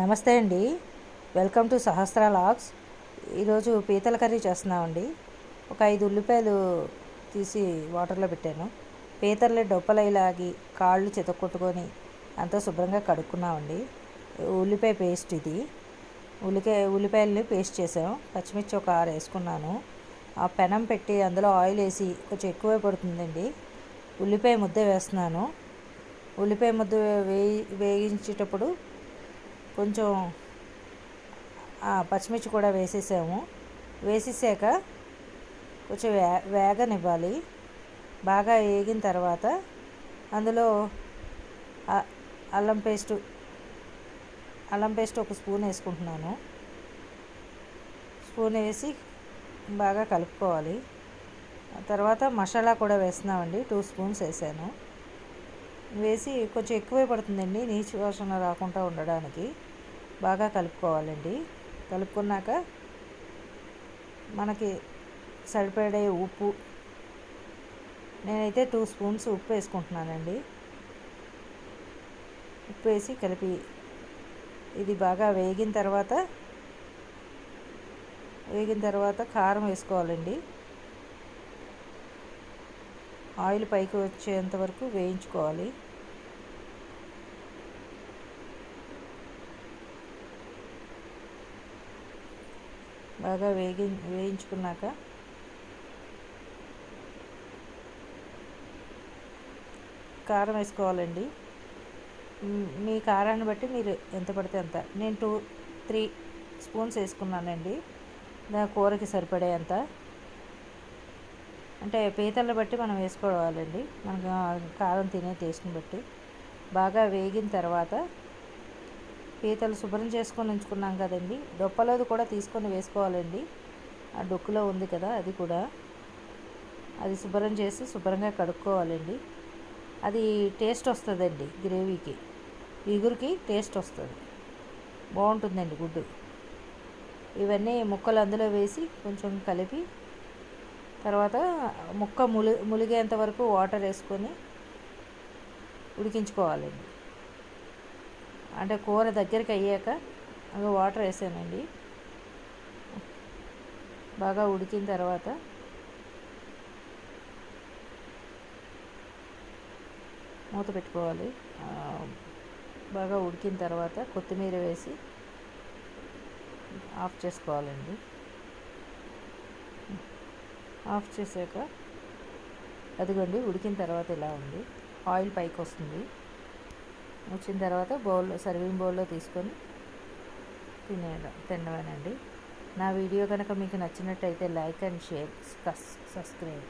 నమస్తే అండి. Welcome to Sahasra logs. ఈరోజు పీతల కర్రీ చేస్తున్నామండి. ఒక 5 ఉల్లిపాయలు తీసి వాటర్లో పెట్టాను. పీతల్ని డొప్పలైలాగి కాళ్ళు చితక్కొట్టుకొని అంతా శుభ్రంగా కడుక్కున్నామండి. ఉల్లిపాయ పేస్ట్ ఇది. ఉల్లిపాయలని పేస్ట్ చేసాం. పచ్చిమిర్చి ఒక 6 వేసుకున్నాను. ఆ పెనం పెట్టి అందులో ఆయిల్ వేసి కొంచెం ఎక్కువే పడుతుందండి. ఉల్లిపాయ ముద్ద వేస్తున్నాను. ఉల్లిపాయ ముద్ద వేయించేటప్పుడు కొంచెం పచ్చిమిర్చి కూడా వేసేసాము. వేసేసాక కొంచెం వేగనివ్వాలి. బాగా వేగిన తర్వాత అందులో అల్లం పేస్ట్ ఒక స్పూన్ వేసుకుంటున్నాను. స్పూన్ వేసి బాగా కలుపుకోవాలి. తర్వాత మసాలా కూడా వేస్తున్నామండి. 2 స్పూన్స్ వేసాను. వేసి కొంచెం ఎక్కువే పడుతుందండి, నీచు వాసన రాకుండా ఉండడానికి. బాగా కలుపుకోవాలండి. కలుపుకున్నాక మనకి సరిపడే ఉప్పు, నేనైతే 2 స్పూన్స్ ఉప్పు వేసుకుంటున్నానండి. ఉప్పు వేసి కలిపి ఇది బాగా వేగిన తర్వాత కారం వేసుకోవాలండి. ఆయిల్ పైకి వచ్చేంత వరకు వేయించుకోవాలి. బాగా వేయించుకున్నాక కారం వేసుకోవాలండి. మీ కారాన్ని బట్టి మీరు ఎంత పడితే అంత. నేను 2-3 స్పూన్స్ వేసుకున్నానండి. కూరకి సరిపడే అంత. అంటే పీతలను బట్టి మనం వేసుకోవాలండి, మనకు కారం తినే టేస్ట్ని బట్టి. బాగా వేగిన తర్వాత పీతలు శుభ్రం చేసుకొని ఉంచుకున్నాం కదండి, డొప్పలోది కూడా తీసుకొని వేసుకోవాలండి. ఆ డొక్కులో ఉంది కదా, అది శుభ్రం చేసి శుభ్రంగా కడుక్కోవాలండి. అది టేస్ట్ వస్తుందండి, గ్రేవీకి ఇగురికి టేస్ట్ వస్తుంది, బాగుంటుందండి గుడ్డు. ఇవన్నీ ముక్కలు అందులో వేసి కొంచెం కలిపి తర్వాత ముక్క ములిగేంత వరకు వాటర్ వేసుకొని ఉడికించుకోవాలండి. అంటే కూర దగ్గరికి అయ్యాక వాటర్ వేసానండి. బాగా ఉడికిన తర్వాత మూత పెట్టుకోవాలి. బాగా ఉడికిన తర్వాత కొత్తిమీర వేసి ఆఫ్ చేసుకోవాలండి. ఆఫ్ చేసాక అదిగోండి ఉడికిన తర్వాత ఇలా ఉంది, ఆయిల్ పైకి వస్తుంది. వచ్చిన తర్వాత సర్వింగ్ బౌల్లో తీసుకొని తినడమేనండి. నా వీడియో కనుక మీకు నచ్చినట్టయితే లైక్ అండ్ షేర్, సబ్స్క్రైబ్.